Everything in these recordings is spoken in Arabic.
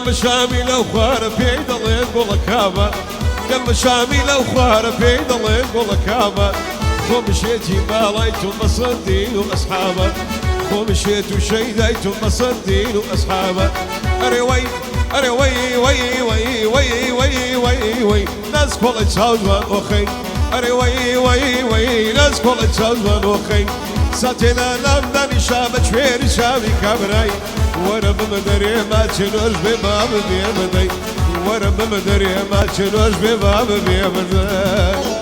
قلب شامي لو خوار في ضلين قول كابا قلب شامي لو خوار في ضلين قول كابا ومشيتي بالايتم مصدين واصحابه ومشيت وشيدايتم مصدين واصحابه اري وي وي وي وي وي وي وي ناس كل تشاوزان اخي اري وي ناس كل تشاوزان اخي ساتنا لمدني شابك فير شابي كبراي ورا بمدري ما تشنوش بباب بيبدي ورا بمدري ما تشنوش بباب بيبدي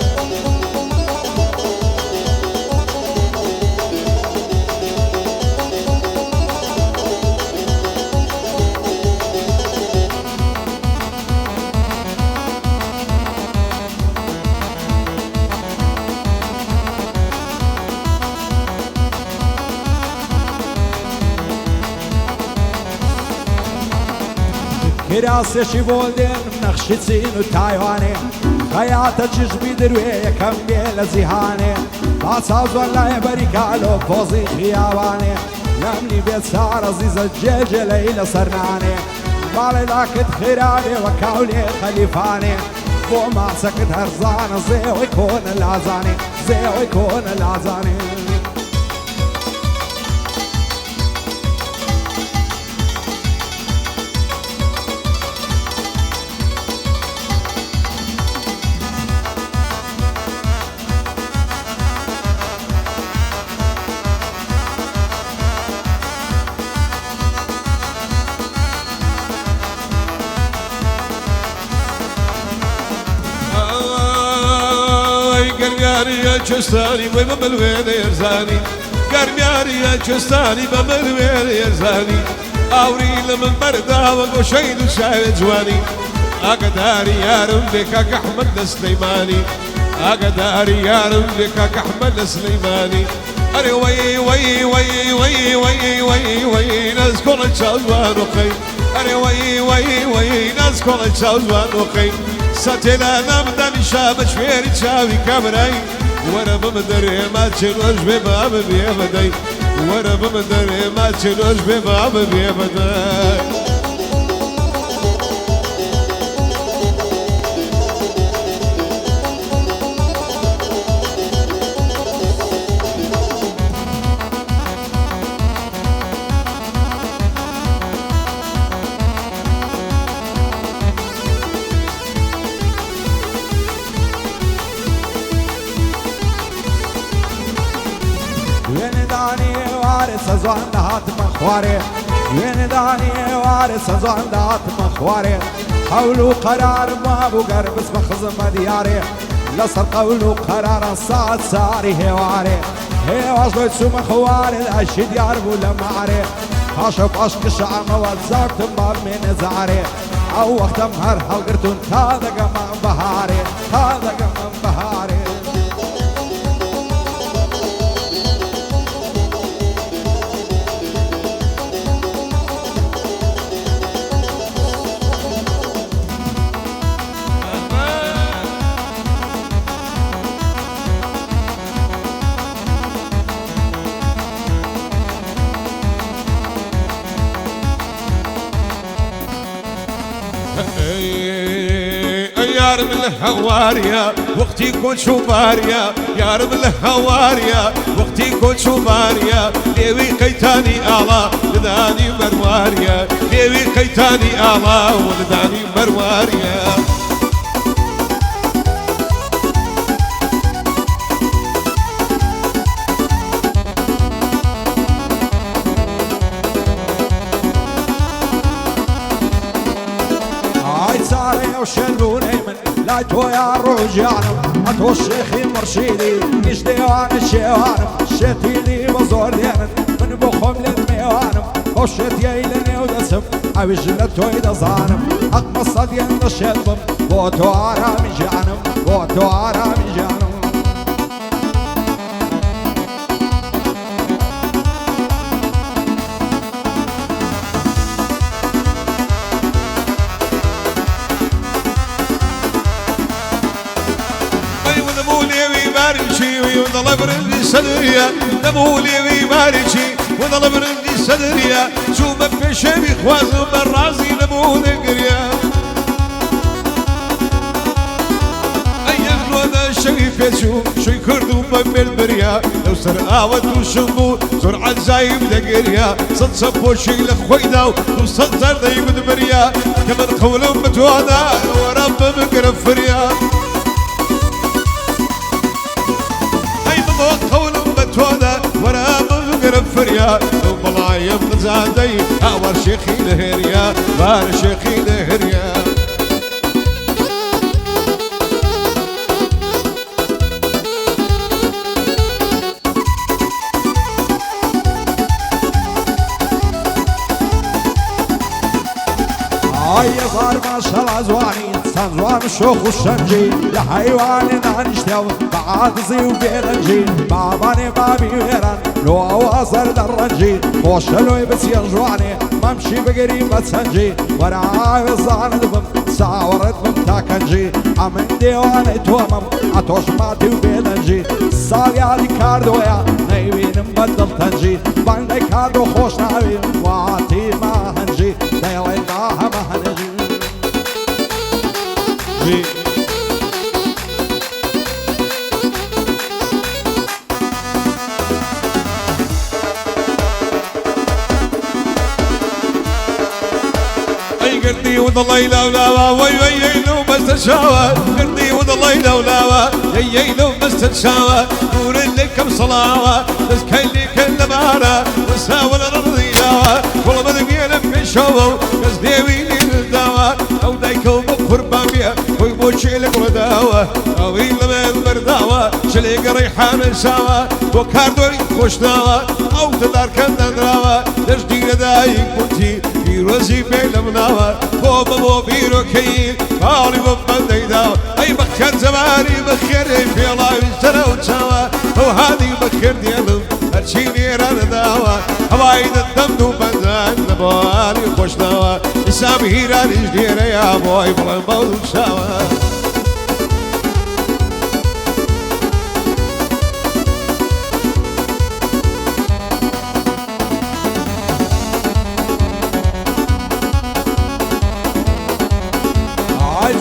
كراسي شبولدين نخشي سين وتايواني خياطة جشبي دروية كم بيلا زيهاني باساوز والله بريكالو بوزي خياباني لمني بيت سارة زيزة جيجة ليلة صرناني مالي لاكت خيراني وكاولي خليفاني بو ما سكت هرزانة زي ويكون العزاني زي ويكون العزاني قرمياري يا جستاني بملوين يرزاني قرمياري يا جستاني بملوين يرزاني أوري لمن بردا وقشيد وشاي جواني أقداري يا ربك أحمد سليماني أقداري يا ربك أحمد سليماني أري وي وي وي وي وي وي وي نذكر الشوزوان وخي أري وي وي وي نذكر الشوزوان وخي ستنا نبدأ شاب شوير شابي كبراي ورا بمدري ما تشنوش بباب بيبدي ورا بمدري ما تشنوش بباب بيبدي سزوان دهات مخواري وين داني وارث سزوان دهات مخواري قولوا قرار ما ابو قربس بخزم دياري لصر قولوا قرار الصاد ساري هواري هي واصلوا يتسوم خواري الاشي ديار ولا معري عشق عشق الشعب وزاك تنبال من زعري او وقت مهر هلقرتون هذا قمم بهاري هذا قمم بهاري يا رب الهواريا وقتي يكون شوباريا يا رب الهواريا وقتي يكون شوباريا ليوي قيتاني آلا لداني مرواريا ليوي قيتاني آلا ولداني مرواريا وشلوني من لا تويا رجعنا أتو الشيخي مرشيدي إيش ديوان الشيوانم شتيلي بزور ديانا من بخم للميوانم وشت ييلني ودسم عوج لتوي دزانم أقمص صديان دشلبم بوتو عرامي جانم بوتو عرامي جانم ويضلب رزق سلويا نمولي ويبارشي وظل برنجي صدريا شو ما بشبي خوازم بالرازي نمو ذكريا شوي شو يكردو بالبريا لو سر آوت وشنبو سرعة زايب دقريا صد صبو شي لخويدا وصد زردي بدبريا كمان قولهم بتوانا ورب مقرب فريا اي بضوط قولهم بتوانا ورب مقرب فريا لو بلايم غزادي اول شيخي لهريا بار شيخي لهريا هاي صار ما شاء الله زواني صنزوان الشوخ والشنجي يا حيواني نانشتاو بعد زي وبيرنجي باباني بابي ويران لو اواصل درنجي وشلوي بس يرجواني ممشي بقريب بتسنجي ورعاي الزعن دبم ساورت من تاكنجي عمن ديواني تومم عطوش ماتي وبيرنجي صالي علي كاردويا نايبين مبدل تنجي باندي كاردو خوش ناوي وعاتي ما هنجي دايلي ما هنجي قردي وضل يلولاوا وي وي لو بس تشاوى قردي وضل يلولاوا يي لو بس تشاوى نور لكم صلاوى بس كلي كل بارا وساوى الارض يلاوى والله بدقينا في شوو بس ديويني الدواء او دايكو بقربان بيها وي بوشي لك رداوى او لما البرداوى شليق ريحان ساوى وكاردوي خوش داوى او تدار كم دراوى تجديد دايك بوتي روزي بين مناوى بوبا بوبيرو كي فالي بوبا ديداوى اي بخير زماني بخير في الله يشترى وتساوى وهذه بخير ديالهم هرشيني رانا داوى هوايد الدم دوبان نبوالي خوش داوى اسامي هيران جدير يا بوي بلا مولو ساوى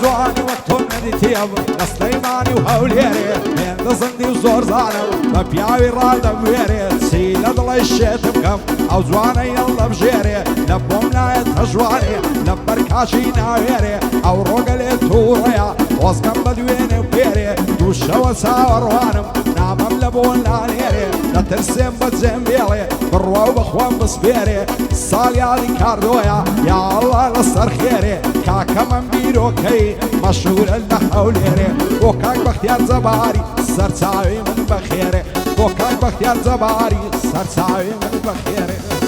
زواني وقتهم نديتيب لسليماني وهوليري من صندي وزور زانو ببياوي رادا بويري سيلا ضل الشيت بكم او زواني يلا بجيري لبهم لا يتهجواني لبركاشي ناويري او روغلي توريا واسكم بدويني وبيري دوشا وساور وانم نامم لبون لانيري لا ترسم بتزم بيلي بروا وبخوان بصبيري صالي علي كاردويا يا الله لصر خيري كاكا من بيروكي مشهور النحوليري وكاك بختيار زباري سرساوي من بخيري وكاك بختيار زباري سرساوي من بخيري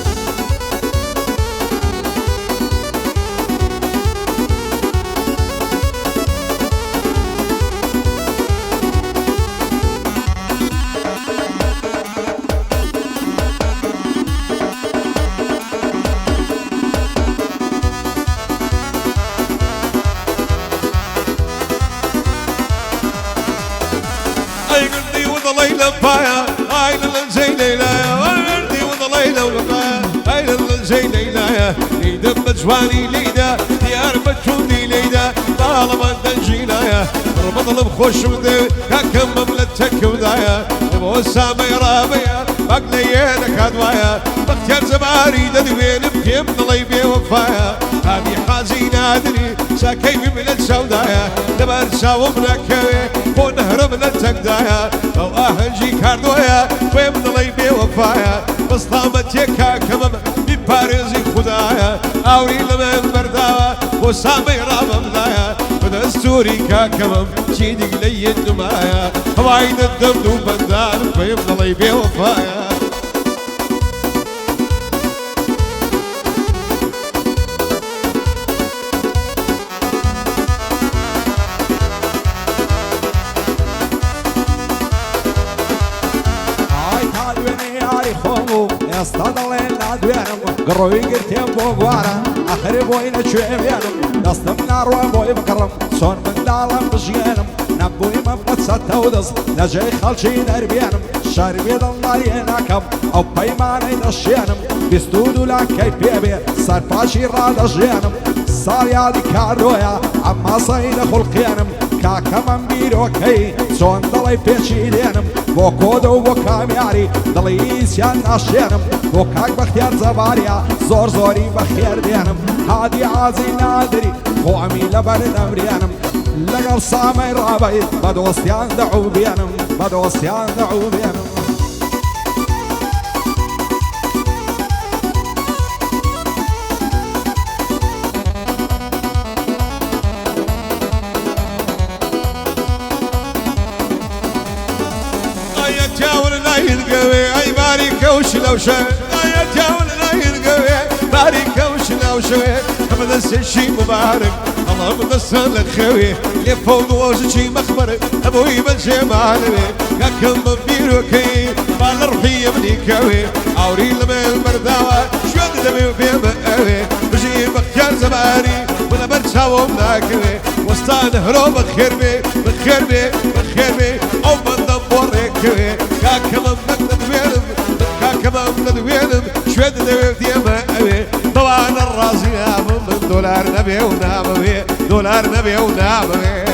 لبايا هاي للزين ليلايا وردي وضلينا ولبايا هاي للزين ليلايا ليدا بجواني ليدا ديار بجوني ليدا طالما دنجيلايا ربط بخوش ودي كاكم مملتك ودايا نبو سامي رابيا بقلينا كادوايا بختيار زباري ددوين بكيم ضليبي وفايا هذه حازينا ادري ساكيبي من السودايا دبر ساومنا كوي ونهرب من التقدايا او اهنجي كاردويا ويم ضليبي وفايا بس طامت يكا كمم بباريزي خدايا اوري لمن برداوا وسامي رابم دايا بدستوري كا كمم شيدق لي الدمايا هوايد الدم دوبندان ويم ضليبي وفايا استضلين لادوينم قروي قرتين بوغوانا اخري بوين تشويبينم دستم نار وابوي بكرم صون من دالم بشينم نبوي مبقت ستة ودص نجي خالشي دربينم شەربێ دڵداری ناکەم ئەو پەیمانەی دەشێنم بیست و دوولانکەی پێبێ سەرپاشی ڕادەژێنم ساڵیادی کارۆیە ئەماسەی لە خوڵقێنم کاکەمەم بیرۆکەی چۆن دڵی پێچی لێنم بۆ کۆدە و بۆ کامیاری دڵی سیان ناشێنم بۆ کاک بەختیار زەباریە زۆر زۆری بەخێر دێنم هادی عازی نادری خۆمی لەبەر دەمرێنم لەگەڵ سامەی ڕابەی بە دۆستیان دەعو بێنم بە دۆستیان دەعو بێنم أي باري كوش لو شاء يا تاول لا يلقوي باري كوش لو شاء أبدا الشي مبارك الله مقصر لك خوي يفوض وجهي مخبر أبوي بنشي معلمي كاكم بيروكي بالرحي ابني كوي أوري لما المرداوة شواد دمي في مقاوي بجي بختار زماني ولا برشاو مناكوي وسطان هروب بخير بي بخير بي بخير بي أو بندم بوريكوي كاكم كمان ندوينم شوية دويت يما أبي طبعا الرازي من دولار نبي ونعمي دولار نبي ونعمي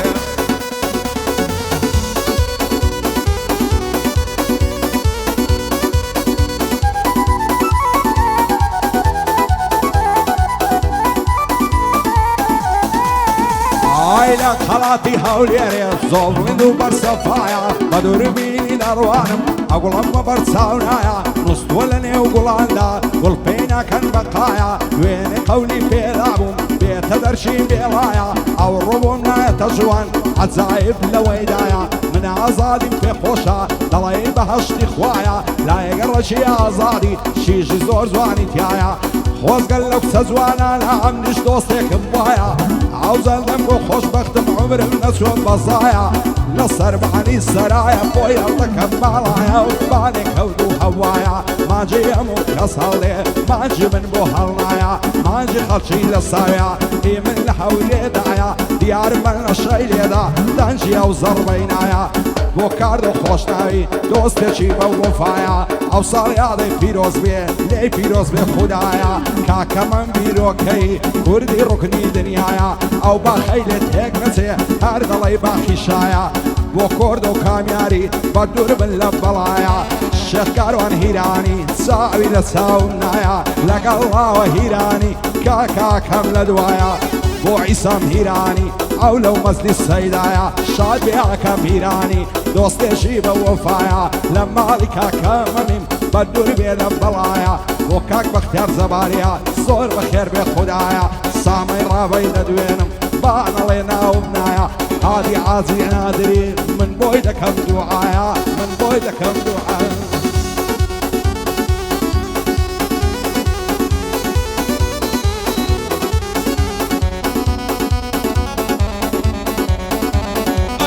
عائلة خلاطي هوليري زول ويندو برصفايا بدور بيني الأروانم أقول أما برصاونايا نصطولني وقولاندا والبينا كان بقايا وين قولي في لابم بيت درشي بيرايا أو الربونا يتجوان عزايب لويدايا من عزادي في خوشا دلي بهشتي خوايا لا يقرشي عزادي شيجي زور زواني تيايا خوز قلب سزوانا لا عمنش دوستيك موايا عاوز الدم خوشبختم عمر النسوان بصايا نصر بعني السرايا بويا لك مالايا وباني كودو هوايا ما جي امو كسالي ما جي من بوهالنايا ما جي خلشي للسايا اي من لحولي دايا ديار من الشيلي دا دانجي او زربينايا بو كاردو خوشناوي دوستي بوفايا او صاليادي فيروز بي لي فيروز بي خدايا كاكا من بيروكي كردي ركني دنيايا او باخيلت هيك نسي هر دلي باخي شايا بو كردو كامياري بدور باللبلايا الشيخ كاروان هيراني ساوي لساونايا لك الله وهيراني كاكا كم لدوايا بو عيسام هيراني او لو مزلي السيدايا شاد بيها كم هيراني دوستي شيبه وفايا لما لكا كمميم بدور باللبلايا وكاك بختار زباريا صور بخير بخدايا سامي رابي ندوينم بانا لينا وبنايا هادي عازي نادري من بويدكم دعايا من بويدكم دعايا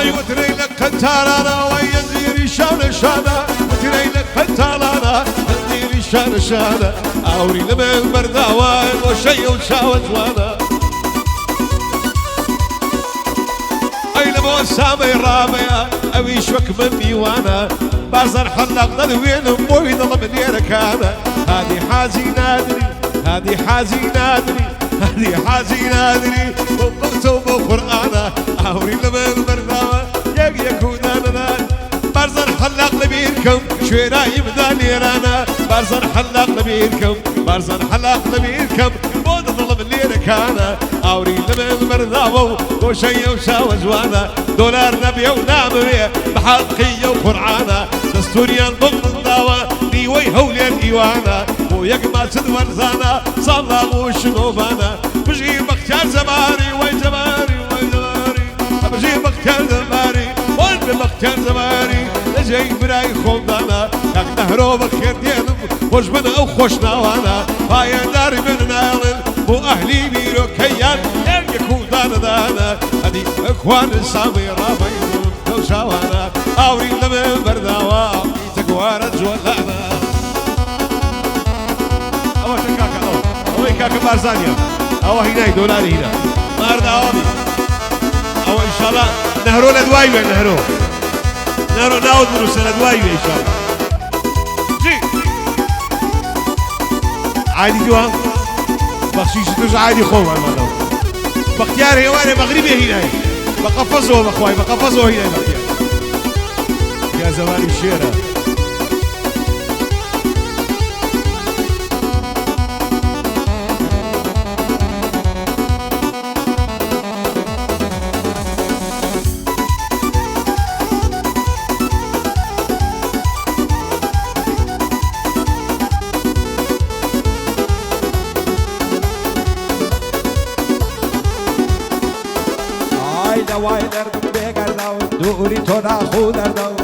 أيوة تري لك كنتارانا وينزيري شانا شانا وتري لك كنتارانا وينزيري شانا شانا أوري لما البرداوان وشي وشاوت وانا أي لما سامي راميا أوي شوك مني وانا بازر حلق ندوين موي ضل من يركانا هادي حازي نادري هادي حازي نادري هادي حازي نادري وبكتب قرآنا أوري لما البرداوان يكونانا بارزر حلق لبيركم شويراي بداني رانا بارزر حلق لبيركم بارزر حلق لبيركم بود ظلم اللي ركانا اوري لمن مرضاو وشي وشاو جوانا دولار نبي ونعمري بحقية وقرعانا دستوريان ضمن داوا ديوي هولي الايوانا ويقما تدور زانا صلى وشنوبانا بجي بختار زماري وي زماري وي زماري بجي بختار زماري وي بختار زماري لجي براي خلدانا كاك نهرو بخير دينم خوش بنا او خوش ناوانا بايا داري من نالن بو اهلي بيرو كيان يرقكو دانا دانا هدي اخوان سامي رابين توشاوانا اوري لمن برداوا تقوارا جولانا اوه تكاكا اوه كاكا بارزانيا اوه هناي دولاري هنا مارد اوامي اوه ان شاء الله نهرو لدوايو نهرو ناود منو سندوايو ان شاء الله عادي جوان بخشيش توش عادي خوما مالو بختيار هواني مغربي هنا بقفزه بخواي بقفزه هنا بختيار يا زمان الشيرة وای دردم بگردم دوری تو نخو دردم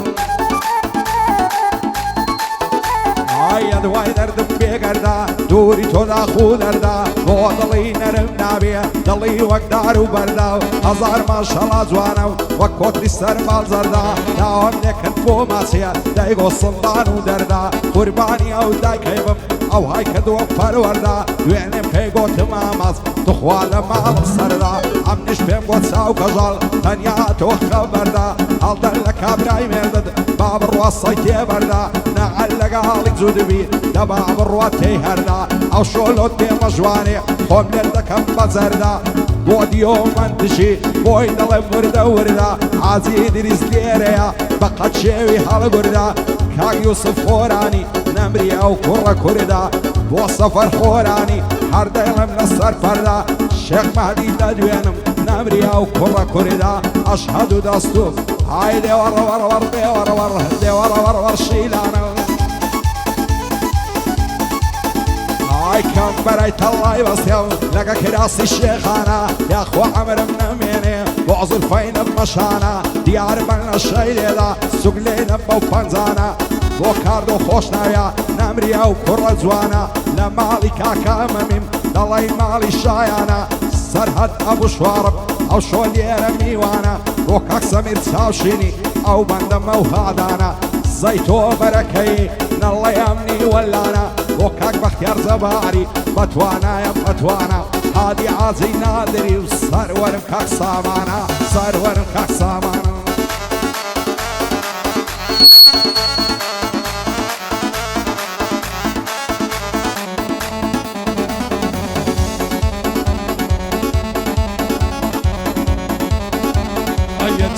وای دردم بگردم دوری تو نخو دردم با دلی نرم نبیه دلی وقت دارو بردم هزار ماشالله جوانم و کتری سر مال زردم نام نکن بو ماسیه دایگو سلطانو دردم قربانی او دای کیبم او های کدوم پرورده دوینم که گوتم آماز تو خوال مال سرده امنش بهم گوت ساو کجال تنیا تو خبرده حال در لکابرای مردد باب الرواسیتی برده نعلق حالك زود بی دباب الرواتي هرده او شولوت بی مجواني خوم لردكم بزرده بودي يوم انتشي بوي دلم ورده عزي دريس ليريا بقت شوي حال برده كاك يوسف خوراني نمري او كرده بو سفر خوراني هر دلم نصر فرده شيخ مهدي دادوينم نمري او كرده اشهد دستو هاي دي ور ور ور دي ور ور دي ور ور ور شيلانا هاي كم بريت الله يوصيو لقى كراسي الشيخانة يا اخو عمر من اميني بعزل فين بمشانا ديار بنا الشيلة سوق لينا بوبانزانا بوكاردو خوشنا يا نمري او كرة زوانا لمالي كاكا مميم دالي مالي شايانا سرحد ابو شوارب او شولير ميوانا روكاك سمير تساوشيني او بندم او هادانا زيتو بركي نالله يمني ولانا روكاك بختيار زباري بتوانا يا بتوانا هادي عازي نادري وصرورم كاك سامانا صرورم كاك سامانا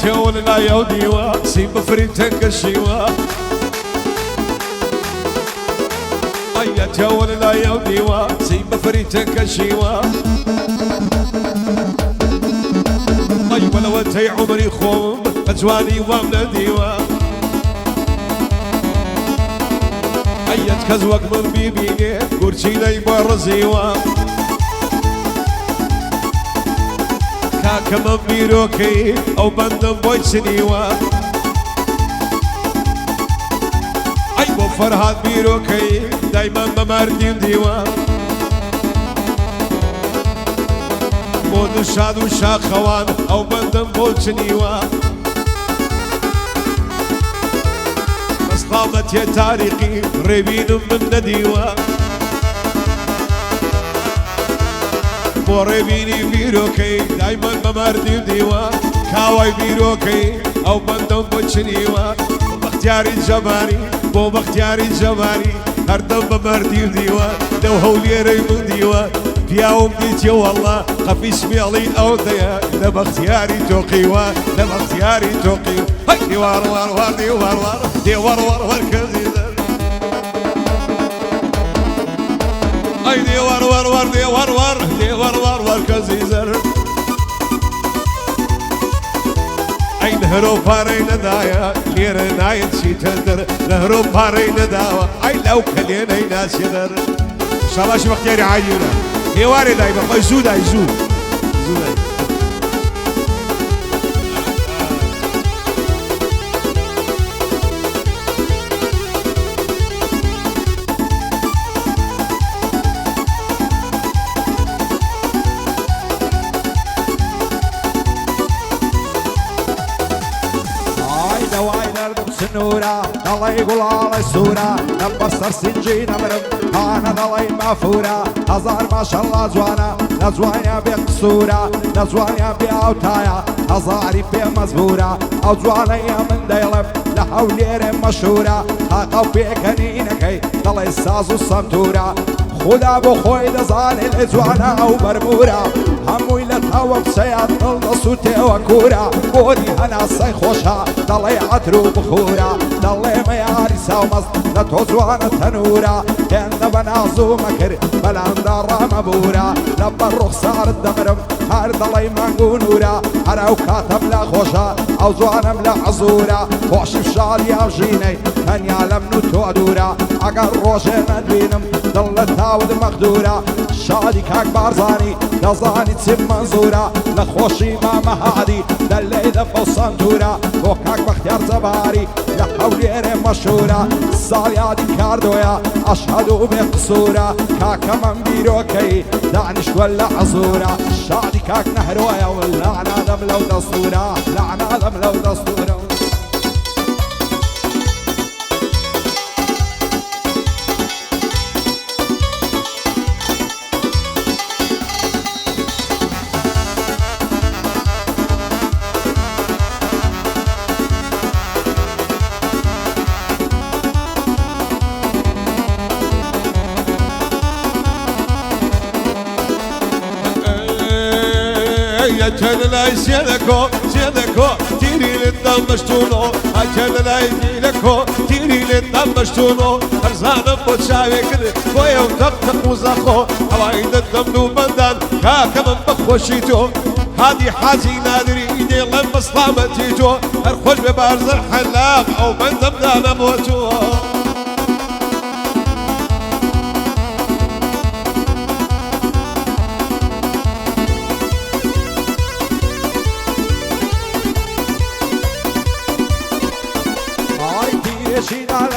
تون لا يوديوا سيب فريتك الشيوا أي تون لا يوديوا سيب فريتك الشيوا أي ولو تي عمري خوم أجواني وامن ديوا أي تكزوك من بيبيني قرشي لي برزيوا كمان بيروكي او بندم بوي سنيوا اي بو فرهاد بيروكي دايما بمردين ديوا مودو شادو شاخوان او بندم بوي سنيوا بس قامت يا تاريخي ريبين من نديوا بوريبيني بيروكي دايما بمردي ديوا كاواي بيروكي او بندم بوشنيوا باختياري الجباري بو باختياري الجباري هردم بمردي ديوا لو هولي ريمون ديوا بياوم ديتي والله خفيش بيالي او ديا لا باختياري توقيوا لا باختياري توقيوا هاي ديوار وار وار ديوار وار ديوار وار وار كزيزر اي ديوار وار وار ديوار وار ديوار وار وار كزيزر اي نهرو باري ندايا لير نايت شي تندر نهرو باري نداوا اي لو كلينا ناس يدر شاباش بختياري عايونا ديواري دايما قيزو دايزو زو داي سنورة الله يقول على السورة نبصر سنجين مرم أنا ضلي مافورة هزار ما شاء الله زوانا نزوانيا بقصورة نزوانيا بأوتايا هزاري بمزبورة أو زوانيا من ديلم لحولير مشهورة هاقو بيكنينكي ضلي الساز والسمتورة خدا بۆ خۆی دەزانێت لێ جوانە ئەو بەرمورە هەمووی لە تاوە بچەیان دڵ دەسووتێوە کورە بۆنی هەناسەی خۆشە دەڵێ عەتر و بخورە دەڵێ مەیاری ساومەست لە تۆ جوانە تەنورە هێندە بە ناز و مەکر بەلامدا ڕامەبورە لە بەر ڕوخسارت دەمرم هەر دەڵێ مانگ و نورە هەر ئەو کاتەم لە خۆشە ئەو جوانم لە عەزورە خۆشی فشاری ئەو ژینەی تەنیا لە من و تۆ دوورە ئەگەر ڕۆژێ نەتبینم دڵ لە تاوت مەخدورە شادی کاک بارزانی دەزانی چیم منزورە لە خۆشی مامە هادی دەلێ دەفە و سنتورە بۆ کاک بەختیار جەباری لە هەولێرێ مەشهورە ساڵیادی کاردۆیە ئەشهەد و بێ قسوورە کاکەمەم بیرۆکەی دانیشتووە لە عەزورە شادی کاک نەهرۆیە و لەعنادەم لەو دەستورە لەعنادەم لەو دەستورە أجل لا يسيلكو سيلكو تيري للدم مشتونو أجل لا يديلكو تيري للدم مشتونو أرزان بوشاوي كده ويوم تقتق وزاخو هوايد الدم دو بندان كاكا من بخوشيتو هادي حازي نادري إيدي لما صلامتيتو أرخوش ببارز الحلاق أو بندم دانا موتو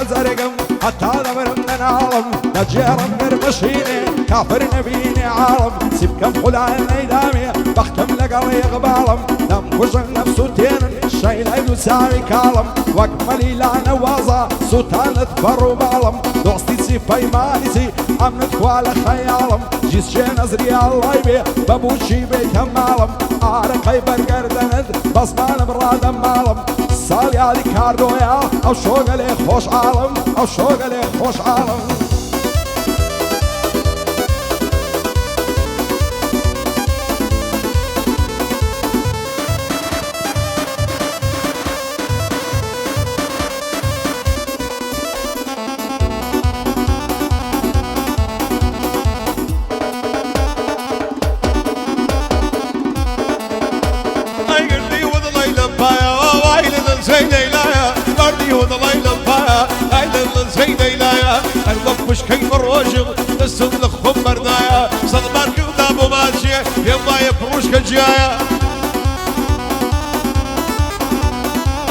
زرقم حتى دمرم ننعلم نجيرم نرمشيني كافر نبيني عالم سيبكم خلان ايدامي بختم لقلي غبالم دم وجن نفسو تينن شايل ايدو ساوي كالم واكملي لا نوازا سوتان تفرو بالم دوستي سيفاي ماليسي امنت كوالا خيالم جيس شي نزري الله يبي بابوشي بيت همالم عارقي برقردند بصمان برادم مالم ساڵیادی کاردۆیە ئەو شۆگەلێ خۆش عاڵم ئەو شۆگەلێ خۆش عاڵم مش كيف الروجم نسد لخم برنايا صدبان قدام وماشية يما يفروش كجايا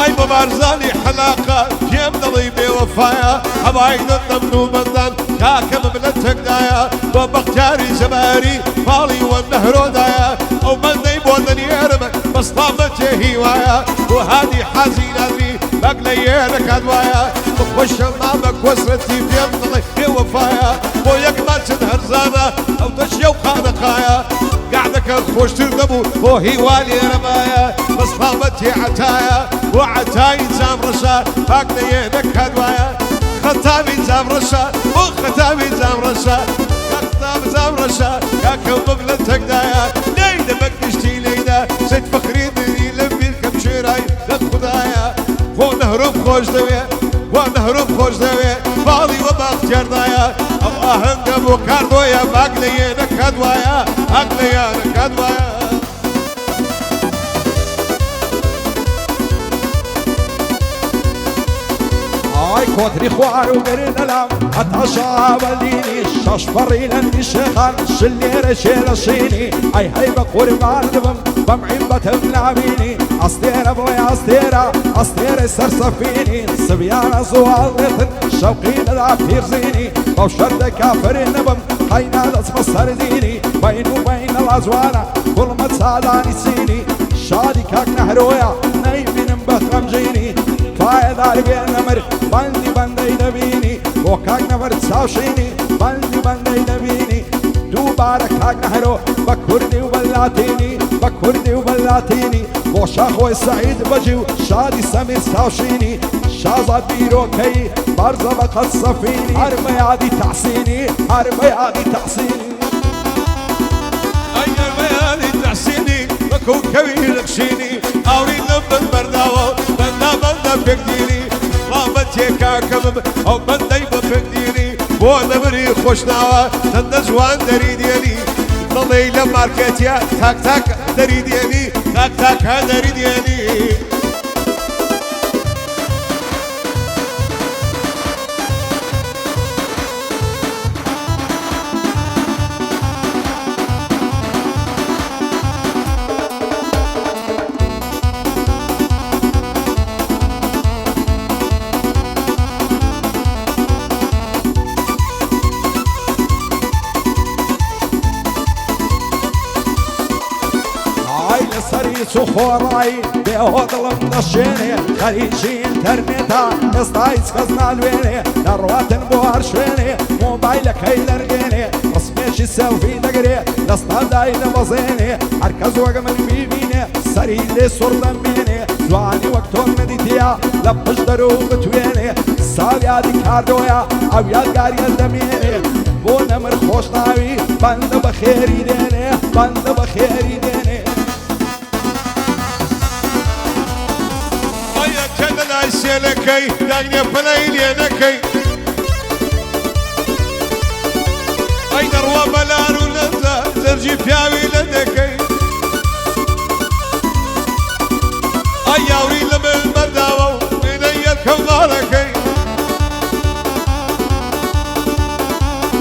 اي ببارزاني حلاقة يم نظيبي وفايا هبايد النمنو بندان كاكم من التقدايا وبختاري زماري فالي والنهرو دايا او من نيب ودني يرم بس طامته هوايا وهادي حزين ادري بقليلك ادوايا وخش امامك وسرتي في يمضي وفايا وياك ما تنهر زانا او تشيا وخانقايا قاعدك الخوش تردبو وهي والي رمايا بس طامتي عتايا وعتاي زام رشا بقليلك ادوايا ختامي زام رشا وختامي زام رشا ختام زام رشا يا كم بلتك دايا ليلة بكشتي ليلة زيت فخري دني لبير كم شراي لخدايا ونهرب خوش دوية ونهرب خوش دوية فاضي وبختيار دايا او اهنگ ابو كاردويا باقليه نكدوايا اقليه نكدوايا اي كوتري خوار وقرن الام حتى شعب الديني شاش فريلن الشيخان شلير شيل الشيني اي هيبة قربان دبم بمعين بتم لعبيني أستيرة بويا أستيرة أستيرة سرسفيني سبيانا زوالتن شوقي لدعب تيرزيني وشرد كافر نبم خينا لصف السرديني بين وبين الأزوانا كل ما تساعداني سيني شادي كاك نهرويا نايبين بخمجيني فايد عربي نمر بندي بندي دبيني وكاك نمر تساوشيني بندي بندي دبيني دوبارك كاك نهرو بكردي وبلاتيني بكردي وبلاتيني بوشا خوي سعيد بجيو شادي سمير ساوشيني شازا بيروكي برزا بقد صفيني حرمي عادي تحسيني حرمي عادي تحسيني أي حرمي تحسيني بكو كوي لقشيني أوري لبن برداوة بندا بكديني رابط يكاكم أو بندي بفكديني بو نبري خوشناوة تندزوان دريديني ضليلة ماركتيا تاك تاك دريديني تاك تاك دريديني سخوراي بهودلم نشيني خليجي انترنتا استايس خزنا الويني درواتن بوار شويني موبايلك هيلرقيني رسميش السيلفي دقري لسنا داينا بزيني عركز وقمن بيبيني سري لي صور دميني زواني وقتون مديتيا لبش درو بتويني ساليا دي كاردويا او ياد قاري الدميني بو نمر خوش ناوي بند بخيري ديني بند بخيري ديني سيلكي داغني بلايلي نكي اي دروا بلارو لنزا ترجي فياوي لدكي اي ياوري لمن مرداوو بيني الكمالكي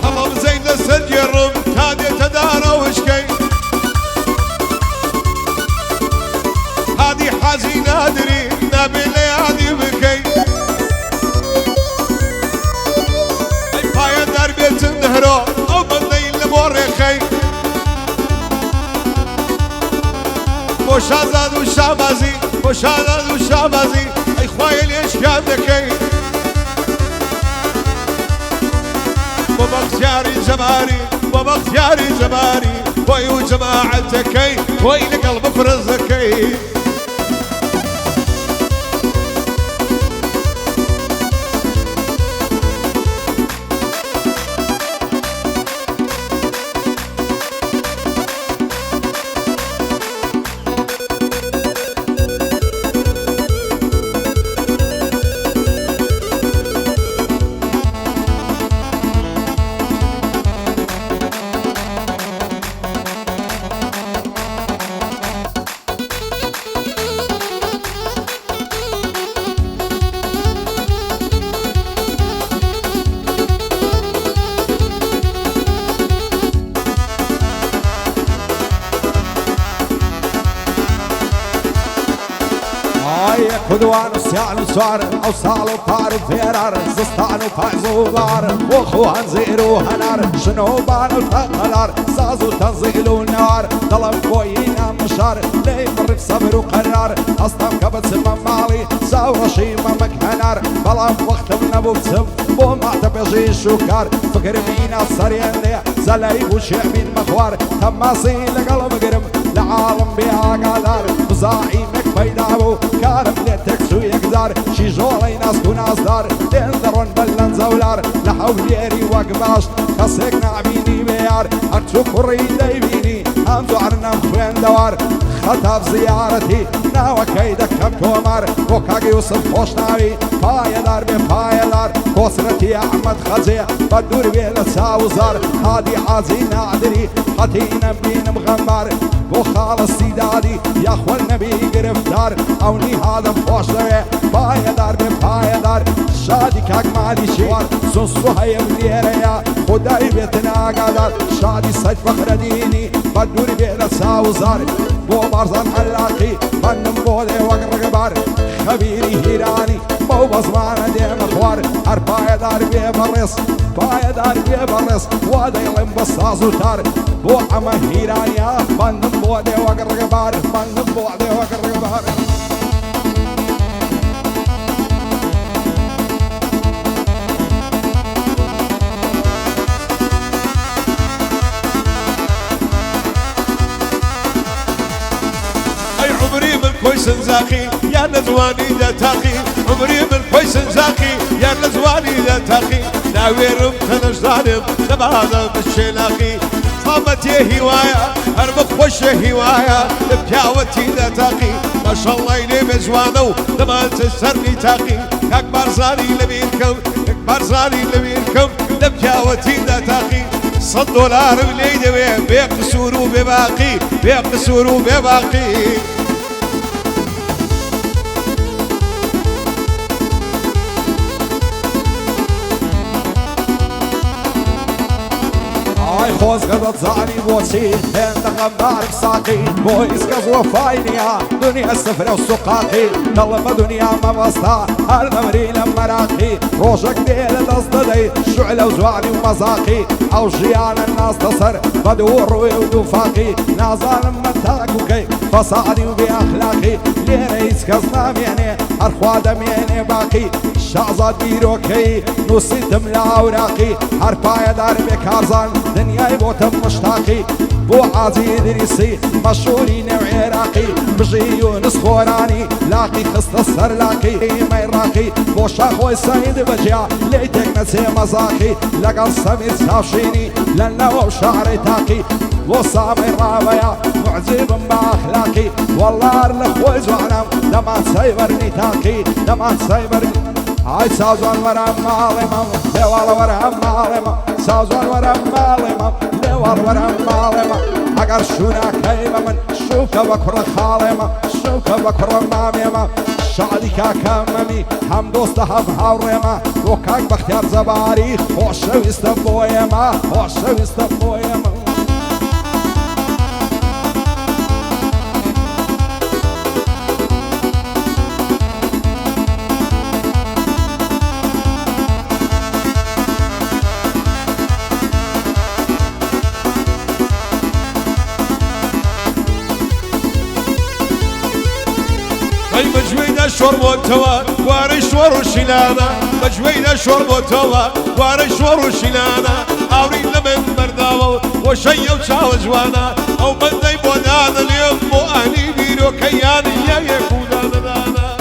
همام زين لسجرم تادي تدارو وشكي هادي حزين ادري نابلي هادي بكي اي بايا دربيت النهرو او بندي لبوريخي وشازاد وشابازي وشازاد وشابازي اي خوايا ليش كادكي بابا اختياري جماري بابا اختياري جماري ويو جماعتكي ويلي قلب فرزكي خذوان وسيان وسوار او صالو بار وفيرار زستان وفايزو بار واخوان زيرو هنار شنو بان الفقلار سازو تنزيلو النار ظلم كوينا مشار لي مرف صبر وقرار اصلا كبت سما مالي ساو رشيمة مكهنار بلام وقت من ابو بسم بو معتبجي شوكار فكر مينا سريان لي زلاي وشعبين مخوار تماسي لقلب قرم لعالم بها قدار بزاعيمك بيدابو كارم لتكسو يقدر شي جولي ناس وناس دار تنذرون بلن زولار لحوليري وقباش خسك نعبيني بيار ارتو كوري دايبيني همزو عرنم خوين دوار خطف زيارتي ناوى كيدك كم تومر وكاق يوسف خوش ناوي فايدار بفايدار كسرتي احمد خزي بدور بيلا ساوزار هادي عازين عدري حتينا بين مغمر بو خالص سيدادي يا اخو النبي قرفتار اوني هذا فوش لوي فايدار بفايدار شادي كاك مالي شوار سوسو هاي بديريا خداي بيتنا قدر شادي سيد فخر ديني بدور بيلا ساوزار بو بارزان حلاقي فنم بودي وقر قبار خبيري هيراني بو بزمان دي مخوار هر بايدار بيبرس بايدار بيبرس وادي لم بصازو تار بو عما هيرانيا فنم بودي وقر قبار فنم بودي وقر قبار سنزاقي يا لزواني ذا تاقي عمري من خوي سنزاقي يا لزواني ذا تاقي ناويرم تنش ظالم لبعض بالشلاقي صامتي هواية هرب خوش هواية بكاوتي ذا تاقي ما شاء الله يلي بجوانو لما تسرني تاقي أكبر زاني لبيركم أكبر زاني لبيركم لبكاوتي ذا تاقي $100 بليدي بيقصور وبباقي بيقصور وبباقي خوز قدت زاني بوسي هند غمارك ساقي بويس قزوة فاينيا دنيا السفرة والسقاقي طلب دنيا ما بسطا الممري لما راقي روشك ديل تصددي شعلة وزواني ومزاقي او جيان الناس تصر بدور ودفاقي نازان متاكوكي فصادي وبأخلاقي ليريس كزنا ميني ارخوا دميني باقي شعزاد بيروكي نوسي دملا اوراقي هرپايا دار بكارزان دنياي بوتم مشتاقي بو عازي دريسي مشهوري نوع عراقي بجي يونس خوراني لاقي خست السر لاقي ما يراقي بو شاخوي سعيد بجيا ليتك نسي مزاقي لقى سمير سافشيني لنا وشعري تاقي وصامي رابيا معجب بأخلاقي والله الأخوي زعنم لما سيبرني تاقي لما سيبرني هاي سازوان ورم مالمم لوال ورم مالمم سازوان ورم مالمم لوال ورم مالمم اگر شونا كيما من شوكا بكرة خالمم شوكا بكرة ماميمم شعدي كاكممي هم دوست هم هاوريما وكاك بختيار زباري خوش ويستم بويما خوش ويستم بويما مجوينا شرب وتوا وارش ورشلانا مجوينا شرب وتوا وارش ورشلانا أوري لمن برداو وشي وشاو جوانا أو من ذي بودان اليوم وأهلي بيرو كياني يا يكون دانا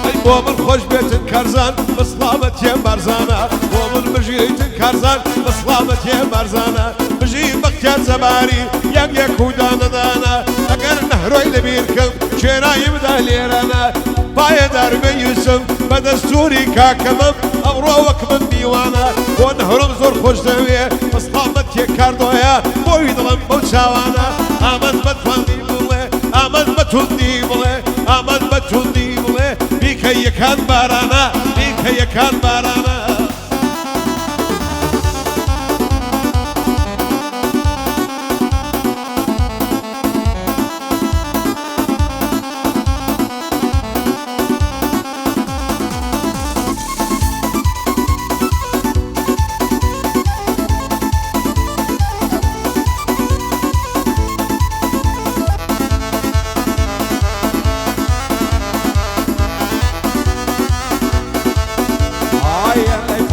أي ومن خوش بيت كرزان بصلابة يا مرزانا ومن بجيت كرزان بصلابة يا مرزانا بجي بختيار زباري يا يكون دانا اگر نهروی لبیرکم چرایی بده لیرانا پای درب یوسف بدستوری کاکمم امرو وکم دیوانا و نهرم زور خوش دویه مصطابت یک کردویا بوی دلم بوچاوانا آمد بتوندی بله آمد بتوندی بله آمد بتوندی بله بیکه یکان بارانا بیکه یکان بارانا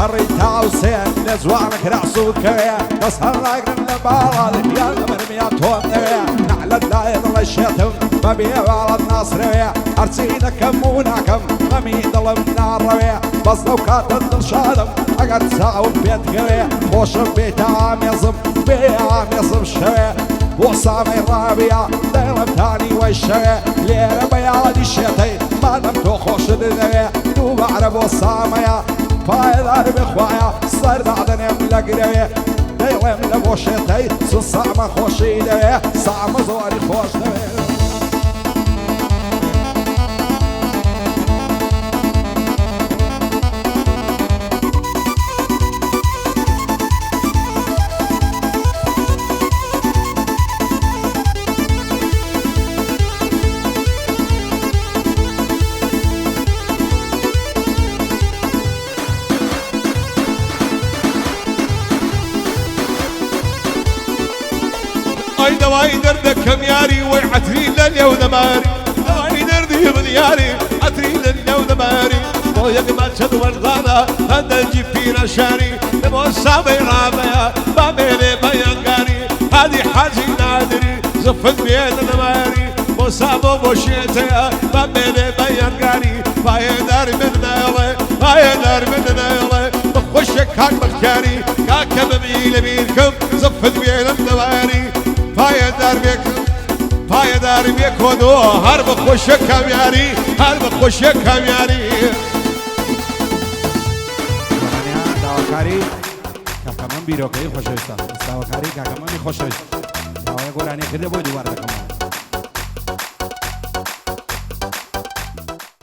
فريتا وسين لزوانك رعسو كويا بس هالراقن لبالال يا المرمية تومنويا نعلى الدايد الله الشيطم ما بيوال الناصرويا أرسينا كموناكم غميد المنار رويا بس لو كاتن الشادم أقر تساوم بيت كويا خوشم بيت عاميصم بيعاميصم شويا وصامي الرابية دايلم تاني ويشويا ليرا بيادي الشيطي ما نم توخوش دنويا دوب عرب وصاميا فايدار بخوايا صار دعدني ملقرية دايلم لبوشيتي سصعمة خوشي دوية صعمة زوري خوش دوية اي دواي دردكم ياري وعتري لليو دماري دواي دردي بنياري عتري لليو دماري ويق ما تشد ورضانا هذا الجيب فينا شاري نبو السامي رابيا ما بيني بيانقاري هذه حاجي نادري زفت بين نواري مصابو بوشيتها بمني بيانقاري بايدار من نايلي بايدار من نايلي بخشك هاك بخياري كاكا بميل بينكم زفت بين النواري بايدار بيكم بايدار بيك ودو هرب خوشك كمياري هرب خوشك كمياري داواکاری کاکەمان بیرۆکەی خۆشەویستە ئێستاوەکاری کاکەمانی خۆشەویست داوای گۆرانی کردە بۆی دووبارە دەکەمەوە